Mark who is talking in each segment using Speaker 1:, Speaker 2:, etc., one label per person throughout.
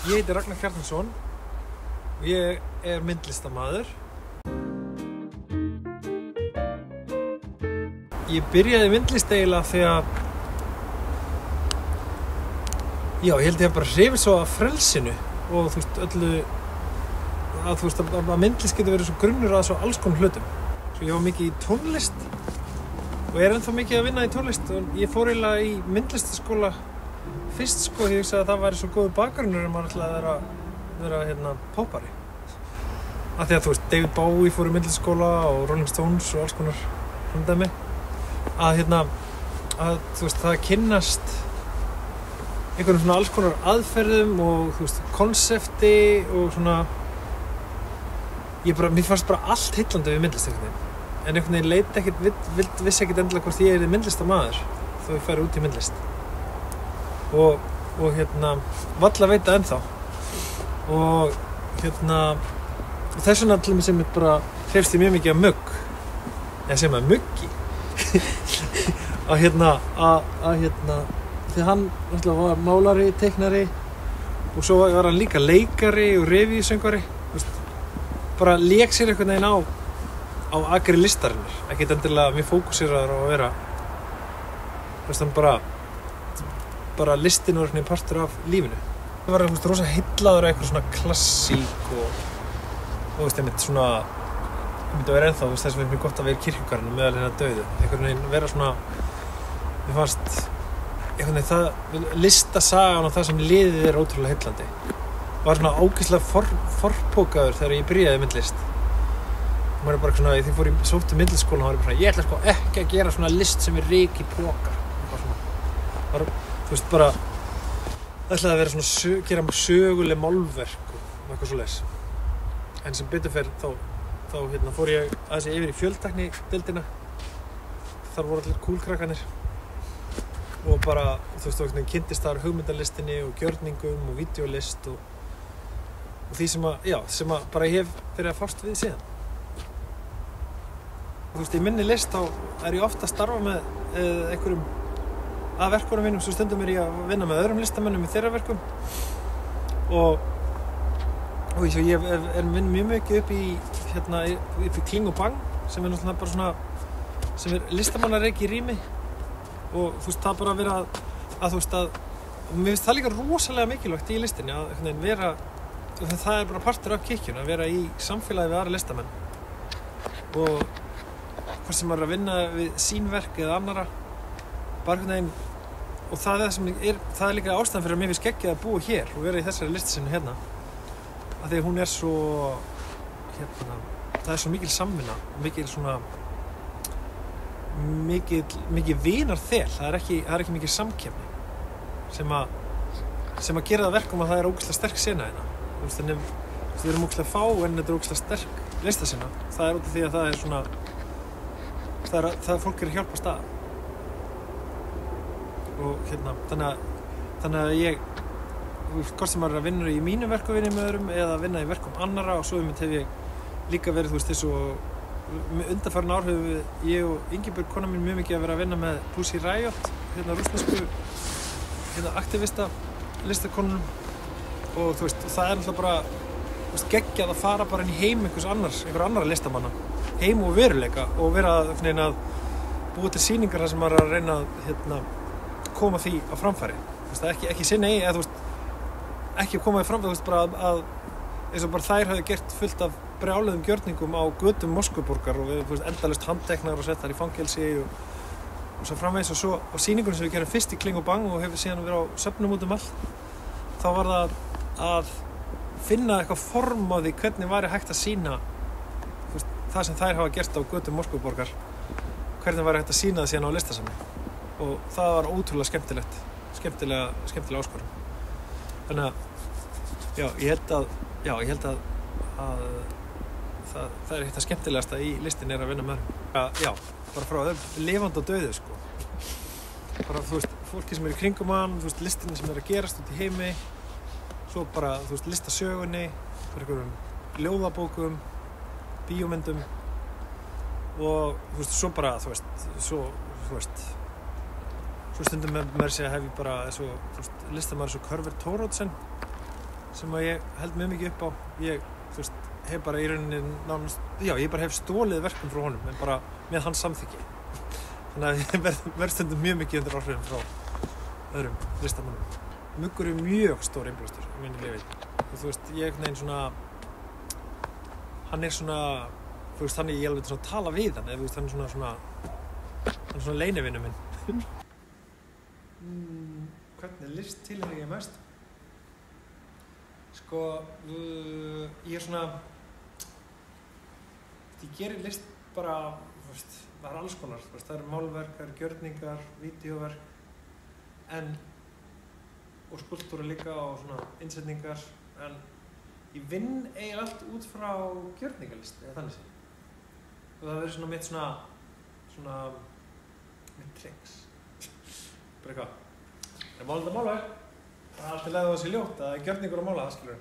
Speaker 1: Ég heiti Ragnar Kjartansson og ég myndlistarmaður. Ég byrjaði myndlist eiginlega þegar ég held ég bara hrifið svo af frelsinu og öllu að myndlist getur verið svo grunnur að svo alls konar hlutum. Svo ég var mikið í tónlist og ennþá mikið að vinna í tónlist og ég fór eiginlega í myndlistaskóla fyrst ég hugsaði að það væri svo góður bakgrunnur maður ætlaði að vera poppari. Af því að David Bowie fór í myndlistaskóla og Rolling Stones og alls konar dæmi. Að það kynnast einhvern svona alls konar aðferðum og konsepti og svona mér fannst bara allt heillandi við myndlist en einhvern veginn leit ekkert vissi ekkert endilega hvort ég myndlistarmaður þó ég færi út í myndlist og valla veit það ennþá og þess vegna til mig sem bara hrefst ég mjög mikið af mugg eða sem að muggi því hann var málari, teiknari og svo var hann líka leikari og revíusöngvari bara lék sér einhvern veginn á akri listarinnar ekkert endilega mjög fókuseraður á að vera hann bara listin var einhvern veginn partur af lífinu ég var rosa heillaður af eitthvað svona klassík og einmitt svona ég myndi að vera ennþá þess að mér gott að vera í kirkjugarðinum meðal hérna dauðu einhvern veginn vera svona mér fannst einhvern veginn það listasagan og það sem liðið ótrúlega heillandi var svona ágæslega forpókaður þegar ég byrjaði myndlist maður bara svona, þegar ég fór í sóttu myndlistskóla var ég bara svona, ég ætla ekki að gera svona list sem ryk í póka bara ætlaði að vera svona gera söguleg málverk og eitthvað svoleiðis en sem betur fer þá fór ég aðeins yfir í fjöltækni-deildina þar voru allir kúlkrakkarnir og bara, kynntist þar hugmyndalistinni og gjörningum og vídeólist og því sem að bara ég hef verið að fást við síðan. Í minni list þá ég ofta að starfa með einhverjum af verkunum mínum, svo stundum ég að vinna með öðrum listamönnum í þeirra verkum og ég vinn mjög mikið upp í Kling og Bang sem náttúrulega bara svona sem listamannareiki í rými og það bara að vera að mér finnst það líka rosalega mikilvægt í listinni að vera það bara partur af kirkjunni að vera í samfélagi við aðra listamenn og hvort sem maður að vinna við sín verk eða annara bara og það er líka ástæðan fyrir að mér finnst geggjað að búa hér og vera í þessari listasinu hérna af því að hún er svo það er svo mikil samvinna mikil svona mikið vinarþel það er ekki mikið samkeppni sem að gera það verkum að það er ógeðslega sterk sena hérna við erum ógeðslega fá en þetta er ógeðslega sterk listasena það er út af því að það er svona það er fólk að hjálpa stað og þannig að ég hvort sem maður er að vinna í mínum verkum vinna með öðrum eða að vinna í verkum annarra og svo hef ég líka verið þessu undanfarin ár hefur ég og Ingibjörg kona mín mjög mikið að vera að vinna með Pussy Riot rússnesku aktivista listakonunum og það er náttúrulega bara geggjað að fara bara inn í heim einhver annara listamanna heim og veruleika og vera að búa til sýningar þar sem maður er að reyna að koma því á framfæri ekki sinni eða ekki koma því framfæri bara að eins og bara þær hafi gert fullt af brjáluðum gjörningum á götum Moskvuborgar og við endalaust handteknar og settar í fangelsi og svo framvegis og svo á sýningunum sem við gerum fyrst í Kling og Bang og hefur síðan verið á söfnum út allt þá var það að finna eitthvað form á því hvernig væri hægt að sýna það sem þær hafa gert á götum Moskvuborgar hvernig væri hægt að sýna það síðan á listasafni og það var ótrúlega skemmtilega áskorun þannig að ég held að það er eitt af skemmtilegasta í listin er að vinna með bara frá lifandi og dauðu bara fólki sem er í kringum hann listinni sem er að gerast út í heimi svo bara listasögunni fyrir einhverjum ljóðabókum bíómyndum og svo bara svo stundum með sér hef ég bara listamaður svo Körver Thoroddsen sem að ég held mjög mikið upp á. Ég, þú veist, hef bara í rauninni nánast, já, ég bara hef stólið verkum frá honum, en bara með hans samþykki. Þannig að ég verð stundum mjög mikið undir áhrifum frá öðrum listamönnum. Muggur mjög stór innblástur í mínu lífi. Og þú veist, ég einhvern veginn svona, hann svona, þú veist, þannig ég alveg svona tala við hann, eða þú veist, hann er svona leynivinur minn. Hvernig list tilheyri ég mest? Sko, ég svona, ég gerir list bara, þú veist, það alls konar, þú veist, það málverk, það gjörningar, vídeóverk, og skúlptúra líka og svona innsetningar, en ég vinn eiginlega allt út frá gjörningalist, eða þannig sé. Og það verður svona mitt tricks. Bara eitthvað, það mála þetta málverk, það er alltaf leið á þessi ljótt, það er gjörningur að mála það, skilur.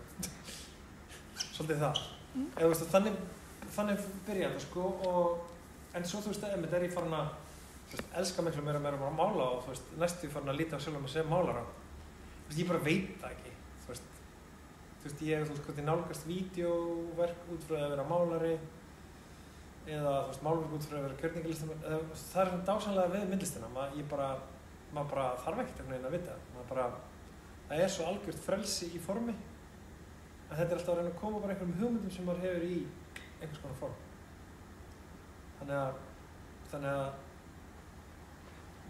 Speaker 1: Svolítið það. Eða þú veist, þannig byrja þetta, sko, en svo, þú veist, er ég farin að, þú veist, elska miklu meira að mála og, þú veist, næstu farin að líta á sjálfum mig sem málara. Þú veist, ég bara veit það ekki, þú veist, ég nálgast vídeóverk út frá að vera málari eða, þú veist, málverk út frá að vera gjörningalistamaður, það er svona dásamlega við myndlistina, maður bara þarf ekkert einhvern veginn að vita, það er svo algjört frelsi í formi, en þetta er alltaf að reyna að koma bara einhverjum hugmyndum sem maður hefur í einhvers konar form. Þannig að,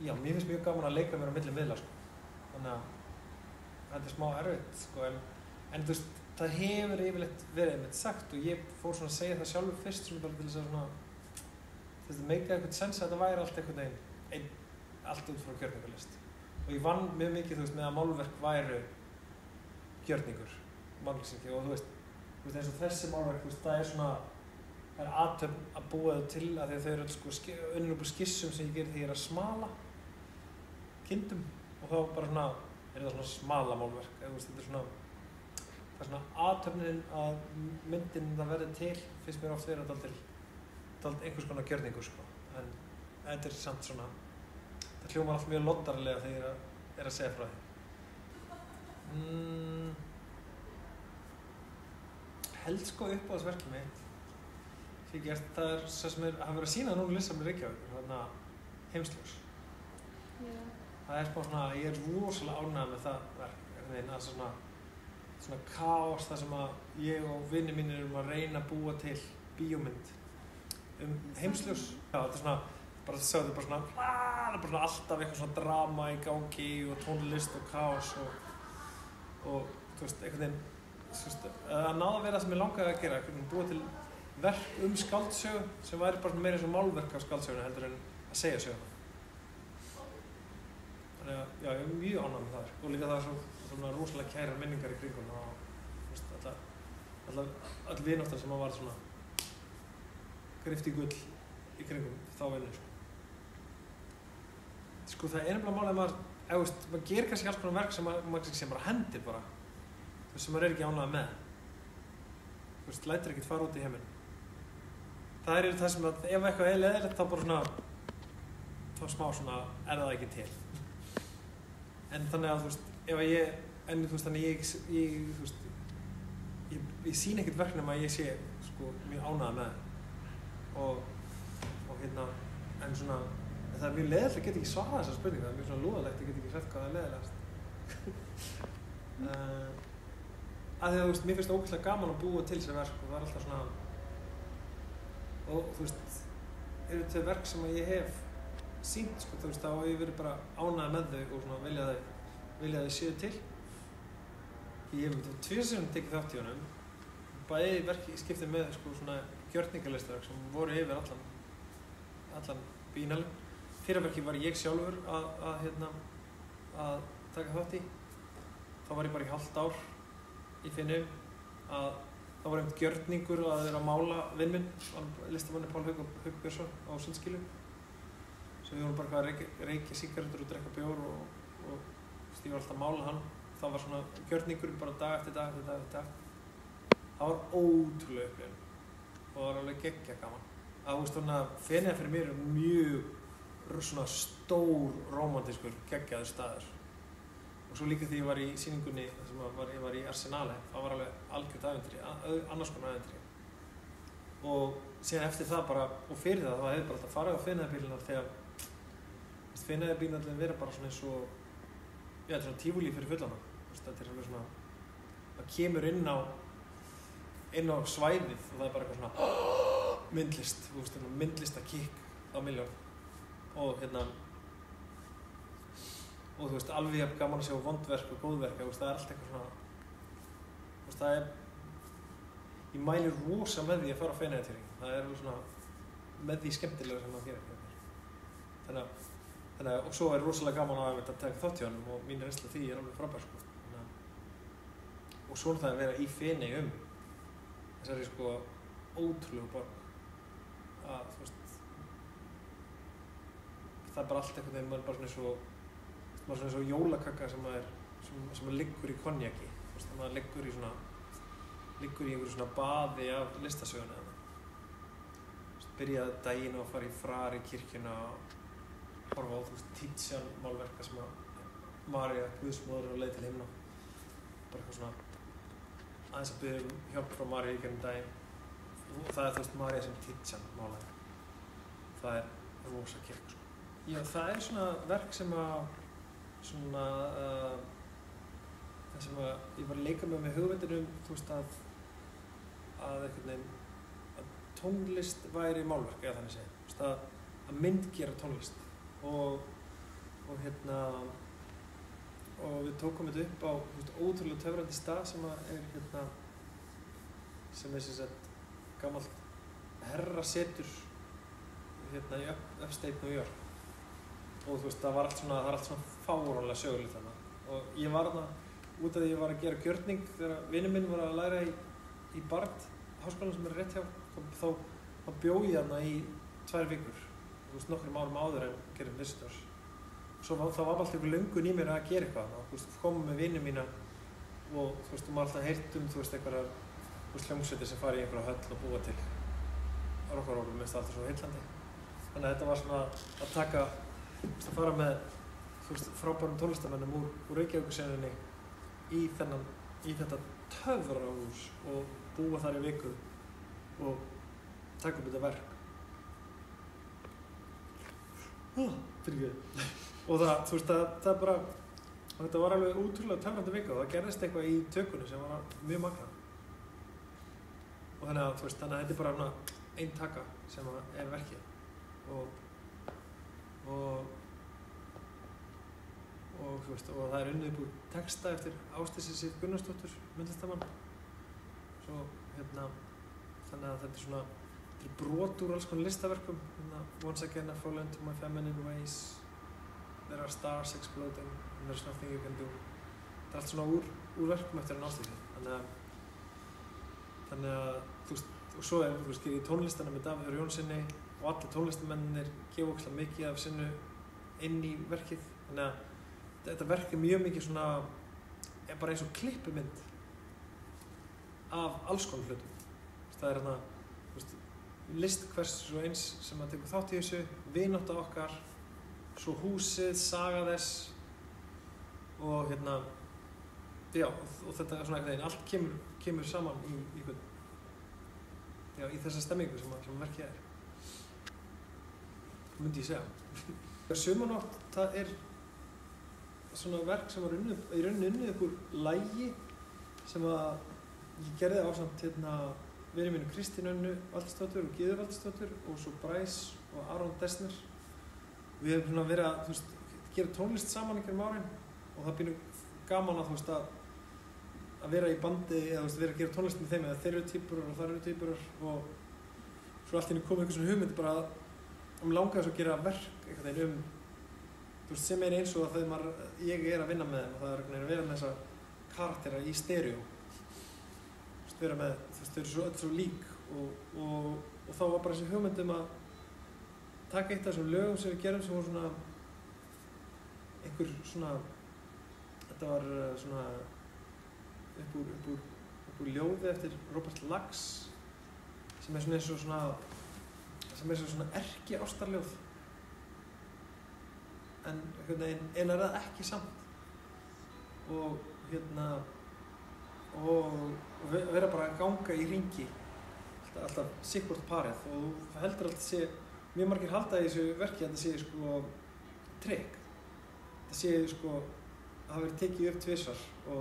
Speaker 1: já, mér finnst mjög gaman að leika mér á milli miðla, sko. Þannig að þetta er smá erfitt, sko, en þú veist, það hefur yfirleitt verið einmitt sagt og ég fór svona að segja það sjálfur fyrst svona bara til þess að svona, þú veist, meika eitthvað sens að þetta væri allt einhvern veginn, allt út frá gjörningalist. Og ég vann mjög mikið, þú veist, með að málverk væru gjörningur, málverksingi og þú veist, eins og þessi málverk, þú veist, það er svona, það er athöfn að búa þau til að því að þau eru sko unnur upp úr skissum sem ég gerir þegar ég er að smala kindum og þá bara svona, er það svona smala málverk, eða þú veist, þetta er svona, það er svona athöfnin að myndin það verði til, finnst mér oft vera dálítið einhvers konar gjörningur, sko, en þetta er samt svona, það hljómar allt mjög loddarlega þegar ég er að segja frá því. Held sko upp á þessu verki mitt sem ég gert, það er svo sem hafa verið að sýna núna listaminn í Reykjavík, þarna Heimsljós.
Speaker 2: Yeah.
Speaker 1: Það er smá svona, ég er rosalega ánægður með það verk, það er svona kaos þar sem að ég og vinir mínir erum að reyna að búa til bíómynd Heimsljós. Já, þetta er svona, bara það er bara svona alltaf eitthvað svona drama í gangi og tónlist og kaos og þú veist, einhvern veginn, þú veist, að náða að vera það sem ég langaði að gera, einhvern veginn búa til verk skáldsögu sem væri bara meira eins og málverk af skáldsöguna heldur en að segja söguna. Þannig að, já, ég er mjög ánægður með það og líka það er svona rosalega kærar minningar í kringum og, þú veist, all vináttan sem var svona greift í gull í kringum þá vinnu, sko. Sko, það er nefnilega málið að maður gerir kannski alls konar verk sem maður bara hendir bara, þú veist, sem maður er ekki ánægður með. Þú veist, lætur ekkert fara út í heiminn. Það er það sem að ef eitthvað er leiðilegt þá bara svona, þá smá svona er það ekki til. En þannig að, þú veist, ef að þú veist, þannig þú veist, ég sýn ekkert verk nema að ég sé, sko, mjög ánægður með og en svona, en það er mjög leiðilegt að geta ekki svarað þessar spurningar, það er mjög svona lúðalegt að geta ekki sagt hvað það er leiðilegast. Af því að, þú veist, mér finnst það ógeðslega gaman að búa til þessi verk og það er alltaf svona, og þú veist, eru þau verk sem ég hef sýnt, sko, þú veist, þá hef ég verið bara ánægður með þau og svona vilja þau séu til. Ég hef tvisvar tekið þátt í honum, bæði verki skiptið með, sko, svona gjörningarlistaverk sem voru yfir allan bínalinn. Fyrra verki var ég sjálfur að taka þátt í. Þá var ég bara í hálft ár í Finnum að það var einhvern gjörningur að vera að mála vinn minn, listamanni Pál Haugbjörnsson á Sundskýlu. Svo við vorum bara að reykja sígarettur og drekka bjór og ég var alltaf að mála hann. Það var svona gjörningur bara dag eftir dag. Það var ótrúlega upplifun og það var alveg geggjað gaman. Þú veist, svona Feneyjar fyrir mér er mjög svona stór rómantískur geggjaður staður. og svo líka þegar ég var í sýningunni sem ég var í Arsenale, það var alveg algjört ævintýri, annars konar ævintýri og síðan eftir það bara, og fyrir það hefði bara alltaf farið á Feneyjabíluna þegar Feneyjabíluna vera bara svona eins og svona tífúlí fyrir fullana, þetta alveg svona það kemur inn á svæðið og það bara eitthvað svona myndlist, myndlistakikk á milljón og og alveg jafn gaman að sjá vondverk og góðverk, það allt eitthvað svona það ég mæli rosa með því að fara á Feneyjatýring, það alveg svona með því skemmtilega sem maður gerir þannig að og svo rosalega gaman að taka þátt í honum og mín reynsla því alveg frábær og svona það að vera í Feney þessari ótrúlegu borg að það bara allt einhvern veginn, maður bara svona eins og jólakaka sem liggur í konjaki, maður liggur í einhverju svona baði af listasögunni byrjaði daginn og fara í Frari kirkjuna og horfa á Titian málverka sem að María Guðsmóðir og leið til himna bara eitthvað svona aðeins að biðja hjálp frá Maríu í gegnum daginn og það María sem Titian málaði það rosa kirk Já, það svona verk sem að það sem að ég var að leika með hugmyndinum að einhvern veginn að tónlist væri málverk eða þannig segja að myndgera tónlist og við tókum þetta upp á ótrúlega töfrandi stað sem sem sem sagt gamalt herrasetur í Upstate New York og það var allt svona fáránlega sögulegt þarna og ég var þarna út af því ég var að gera gjörning þegar vinur minn var að læra í Bard háskólanum sem rétt hjá þá bjó ég þarna í 2 vikur nokkrum árum áður en gerum visitors svo það var alltaf einhver löngun í mér að gera eitthvað og komum með vinur mína og maður alltaf heyrt einhverjar hljómsveitir sem fara í einhverja höll og búa til rockarólu með það alltaf svo heillandi þannig að þetta var svona að taka að fara með frábærum tónlistarmennum úr Reykjavíkursenunni í þetta töfrahús og búa þar í viku og taka upp þetta verk og það bara þetta var alveg útrúlega töfrandi vika og það gerðist eitthvað í tökunni sem var mjög magnað og þannig að þetta bara ein taka sem verkið og það unnið upp úr texta eftir Ásdísi Sif Gunnarsdóttur myndlistarmann svo þannig að þetta brot úr alls konar listaverkum Once again I fall into my feminine ways There are stars exploding and there's nothing you can do þetta allt svona úr verkum eftir Ásdísi þannig að og svo gerir ég tónlistana með Davíð Þór Jónssoni og allir tónlistarmennir gefa ógeðslega mikið af sinnu inn í verkið þannig að þetta verk mjög mikið svona bara eins og klippumynd af alls konar hlutum það list hvers og eins sem að tekur þátt í þessu vinátta okkar svo húsið, saga þess og og þetta svona einhvern veginn allt kemur saman í þessa stemmingu sem verkið myndi ég segja Sumarnótt, það svona verk sem var í rauninni unnið upp úr lagi sem að ég gerði ásamt vinur mínu Kristínu Önnu Valdsdóttur og Gyður Valdsdóttur og svo Bræs og Aron Dessner við hefum verið að gera tónlist saman einhverjum árin og það býnur gaman að vera í bandi eða vera að gera tónlist með þeim eða þeir eru týpurar og þar eru týpurar og svo allt í einu kom einhver svona hugmynd bara að langaði svo að gera verk einhvern veginn sem eins og þegar ég að vinna með þeim og það að vera með þessa karaktera í stereo vera með, þau eru svo lík og þá var bara þessi hugmynd að taka eitt af þessum lögum sem við gerum sem voru svona einhver svona þetta var svona upp úr ljóði eftir Robert Lax sem svona eins og svona erki ástarljóð en það ekki samt og vera bara að ganga í hringi alltaf sikkvort parið og þú heldur alltaf sé mjög margir halda í þessu verki að þetta sé sko trikk. Það sé sko að það verið tekið upp tvisvar og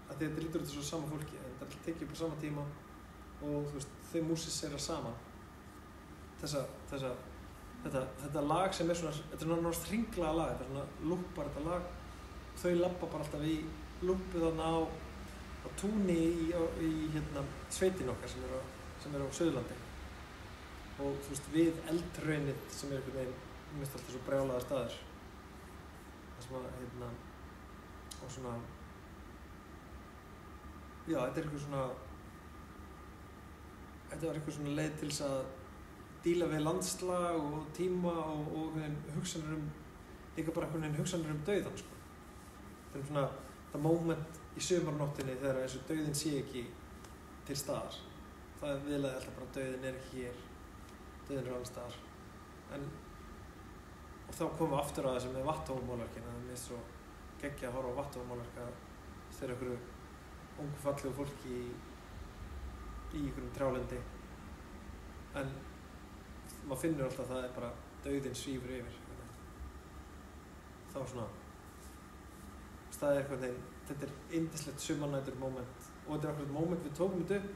Speaker 1: að þetta lítur út svo sama fólki en þetta er alltaf tekið upp á sama tíma og þú veist þau músisera saman. Þetta lag sem er svona, þetta er náttúrulega hringlaga lag, þetta er svona lúppar þetta lag. Þau labba bara alltaf í lúppu þarna á túni í sveitin okkar sem er á Suðurlandi. Og þú veist við Eldhraunið sem er einhvern veginn, minnst alltaf svo brjálaðar staður. Það sem að og svona, já þetta er eitthvað svona leið til þess að díla við landslag og tíma og hugsanir líka bara hugsanir dauðan sko. Það er svona það moment í sumarnóttinni þegar eins og dauðinn sé ekki til staðar. Það er viðlega alltaf bara dauðinn er ekki hér, dauðinn er alveg staðar. Og þá komum við aftur að þessu með vatnahólmálverkin, það er mér svo geggjað að horfa á vatnahólmálverka þegar einhverju ungu fallegu fólki í einhverjum trjálendi. En maður finnur alltaf að það er bara dauðinn svífur yfir. Þá svona það er eitthvað þeim, þetta er yndislegt sumarnætur moment og þetta er okkur moment við tókum þetta upp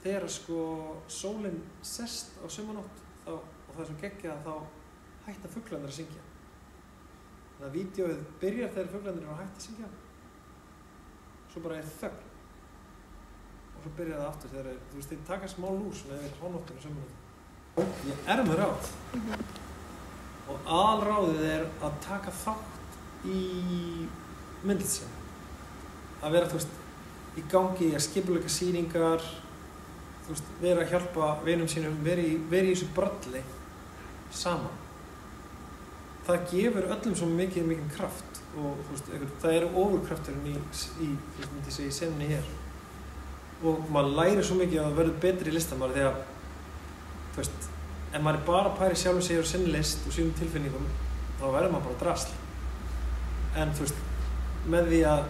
Speaker 1: þegar sko sólin sest á sumarnótt og það er svo geggjað að þá hætta fuglarnir að syngja. Þannig að vídeóið byrjar þegar fuglarnir eru að hætta að syngja svo bara er þögn og svo byrjar það aftur þegar þú veist þeir taka smá lús með hánóttinu sumarnótt. Ég er með ráð og aðalráðið er að taka þátt í myndlistinni. Að vera, þú veist, í gangi að skipuleggja sýningar, þú veist, vera að hjálpa vinum sínum, vera í þessu bralli saman. Það gefur öllum svo mikið kraft og þú veist, það eru ofurkrafturinn í myndi ég segja, í senunni hér. Og maður lærir svo mikið að verða betri listamaður þegar, þú veist, ef maður er bara að pæra í sjálfum sig og sinni list og sínum tilfinningum, þá verður maður bara drasl. En þú veist, með því að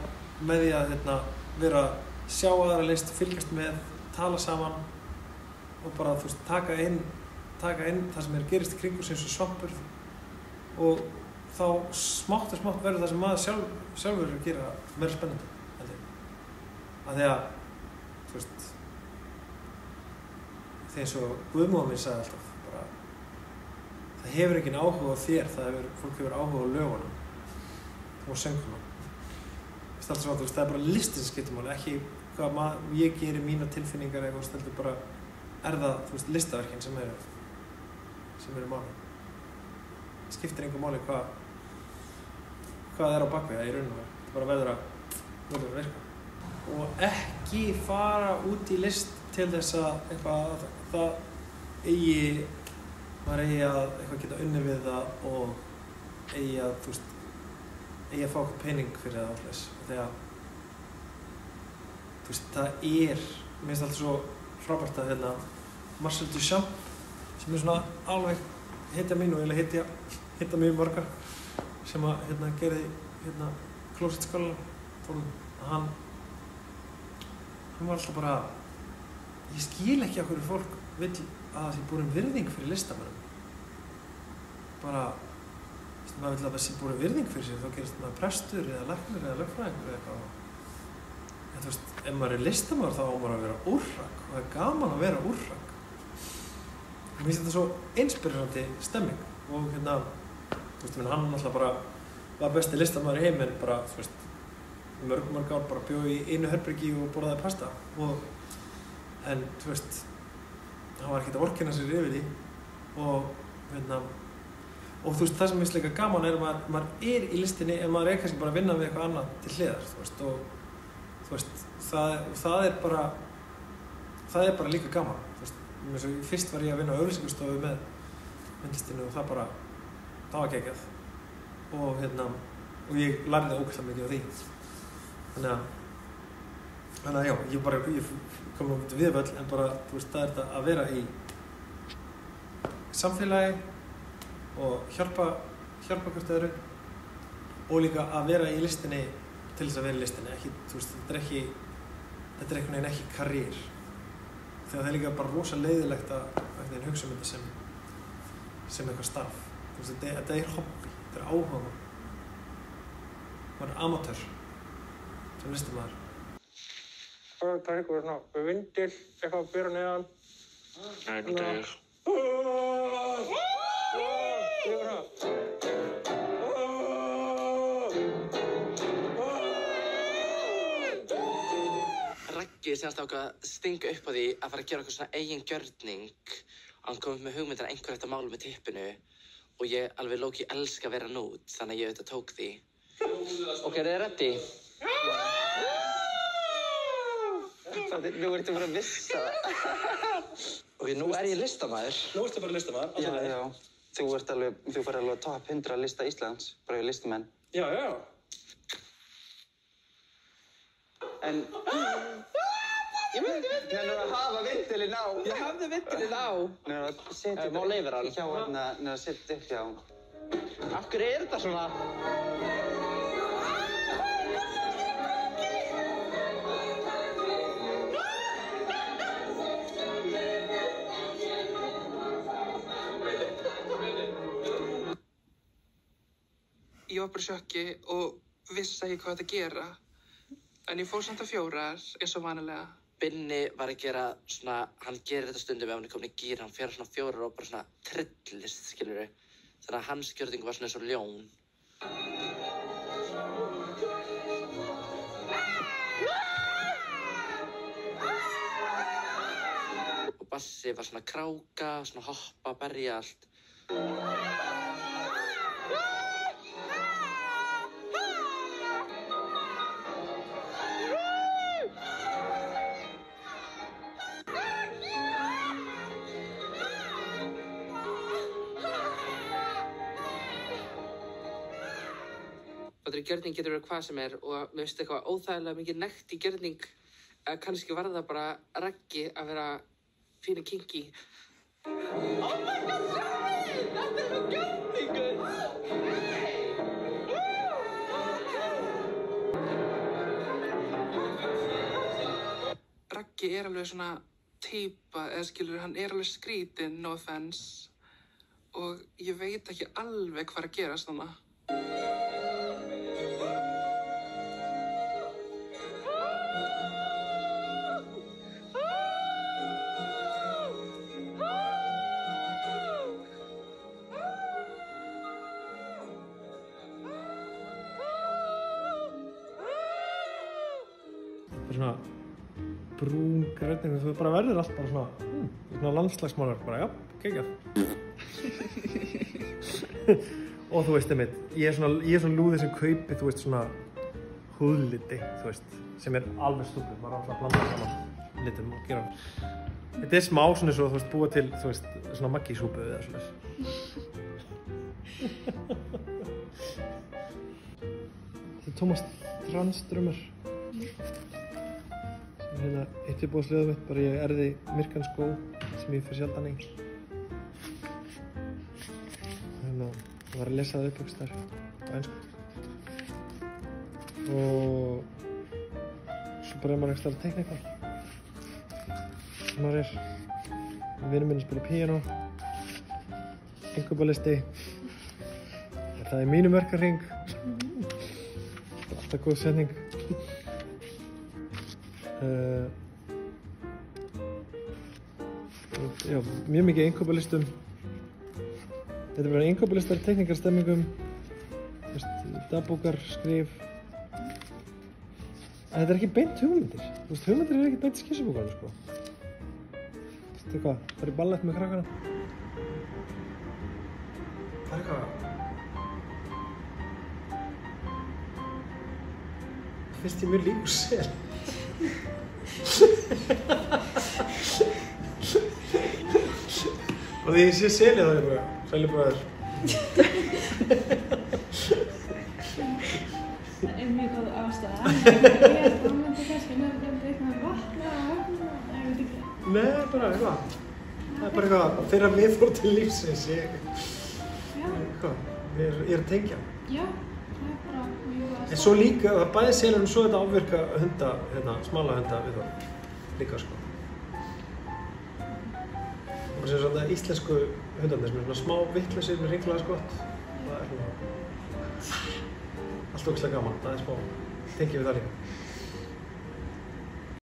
Speaker 1: vera að sjá aðra list, fylgjast með, tala saman og bara, þú veist, taka inn það sem gerist í kringu sem svo svampur og þá smátt og smátt verður það sem maður sjálfur að gera meira spennandi. Af því að, þú veist, þegar eins og Guðmóður minn sagði alltaf, bara, það hefur enginn áhuga á þér, fólk hefur áhuga á lögunum og söngunum. Það er bara listin sem skiptir máli, ekki hvað ég gerir mínar tilfinningar eitthvað, heldur bara það, þú veist, listaverkin sem eru máli. Það skiptir engu máli hvað er á bakvið það í raun og veru. Það bara verður að virka. Og ekki fara út í list til þess að maður eigi að eitthvað geta unnið við það og eigi að, þú veist, að fá okkur pening fyrir það alltaf þegar þú veist, það mér finnst alltaf svo frábært að Marcel Duchamp sem er svona alveg hetja mín og eiginlega hetja mjög marga sem að gerði klósettskálanum hann var alltaf bara ég skil ekki af hverju fólk vill að það sé borin virðing fyrir listamönnum bara maður vill að það sé borin virðing fyrir sér, þá gerist maður prestur eða læknir eða lögfræðingur eða eitthvað. En þú veist, ef maður er listamaður þá á maður að vera úrrak og það er gaman að vera úrrak. Mér finnst þetta svo inspirerandi stemming og þú veist, hann náttúrulega bara var besti listamaður í heiminn bara, þú veist, mörg ár bara bjó í einu herbergi og borðaði pasta en þú veist, hann var ekkert að vorkenna sér yfir því og og þú veist, það sem finnst líka gaman er að maður er í listinni en maður er kannski bara að vinna við eitthvað annað til hliðar, þú veist, og þú veist, það er bara líka gaman, þú veist, eins og fyrst var ég að vinna á auglýsingastofu með myndlistinni og það var geggjað og ég lærði ógeðslega mikið á því, þannig að já, ég kom út við völl en bara, þú veist, það er þetta að vera í samfélagi og hjálpa hvert öðru og líka að vera í listinni til þess að vera í listinni, ekki, þú veist, þetta er einhvern veginn ekki karriér. Þegar það er líka bara rosa leiðilegt að hugsa þetta sem eitthvað starf. Þú veist, þetta er hobby, þetta er áhuga. Maður er amatör sem listamaður. Það er eitthvað svona vindil, eitthvað fyrir neðan.
Speaker 2: Nei, nú deyr. Raggi síðan ákvað að stinga upp á því að fara að gera eitthvað svona eigin gjörning. Hann kom upp með hugmyndir að einhver ætti að mála með tippinu og ég alveg lóki elska að vera nút, þannig að ég auðvitað tók því. Ok, er þið ready? Nú ertu bara að vissa það. Ok, nú er ég listamaður.
Speaker 1: Nú ertu bara listamaður?
Speaker 2: Já. Þú fær alveg top 100 lista Íslands, bara við listamenn.
Speaker 1: Já.
Speaker 2: En... Ég myndi að hafa vindilinn á. Ég hafði vindilinn á. Má leyfir hann? Hjá hann að setja upp hjá. Af hverju er þetta svona?
Speaker 3: Ég var bara í sjokki og vissi ekki hvað þetta gera. En ég fór samt á 4 eins og vanalega.
Speaker 2: Binni var að gera svona, hann gerir þetta stundum ef hann komin í gír, hann fer svona 4 og bara svona trillist, skilurðu. Þannig að hans gjörning var svona eins og ljón. Og bassi var svona kráka, svona hoppa, berja allt. Gjörning getur verið hvað sem er og mér finnst eitthvað óþægilega mikið nekt í gjörning að kannski var það bara Raggi að vera fínu kinky. Oh my god, Sjári! Þetta er svo gjörningur!
Speaker 3: Raggi er alveg svona týpa, eða skilur, hann er alveg skrítinn, no offense. Og ég veit ekki alveg hvað að gerast þarna.
Speaker 1: Svona brún grænning, þú bara verður allt bara svona landslagsmálar, bara já, geggjað. Og þú veist einmitt, ég er svona lúði sem kaupi, þú veist, svona húðliti, þú veist, sem er alveg stúpid, maður alltaf að blanda saman litum og gera. Þetta er smá svona svo, þú veist, búa til, þú veist, svona maggisúpu eða svona. Þetta er Tómas Tranströmer. Hérna uppbúðsljóðið mitt, bara ég erði myrkan skó sem ég fyrir sjaldan í. Hérna, ég var að lesa það upp einhvers staðar á ensku. Og svo bara maður einhvers staðar að teikna eitthvað. Maður er, vinur minn að spila píanó, innkaupalisti. Það er mínum verkahring. Alltaf góð setning. Já, mjög mikið innkaupalistum. Þetta er bara innkaupalistar, teikningar, stemmingum, dagbókar, skrif. En þetta er ekki beint hugmyndir. Þú veist, hugmyndir er ekki beint skissubókarnir, sko. Þú veist hvað, það er ballett með krakkana. Það er eitthvað. Það finnst ég mjög líkur sel. Og því ég sé selið þá er ég bara, sælubræður.
Speaker 4: Það er mjög góð ástæða. Ég held að hann myndi kannski nefnir eitthvað vatna, ég veit ekki.
Speaker 1: Nei, bara eitthvað. Það er bara eitthvað þeirra viðhorf til lífsins. Ég er að tengja.
Speaker 4: Já, það er bara mjög góð ástæða.
Speaker 1: En svo líka, það bæði selur svo þetta ávirka hunda, smala hunda við það líka sko. Og sem svona íslensku hundarnir sem svona smá vittlausir með ringlaða skott. Það svona allt ógeðslega gaman, það smá tengi við það líka.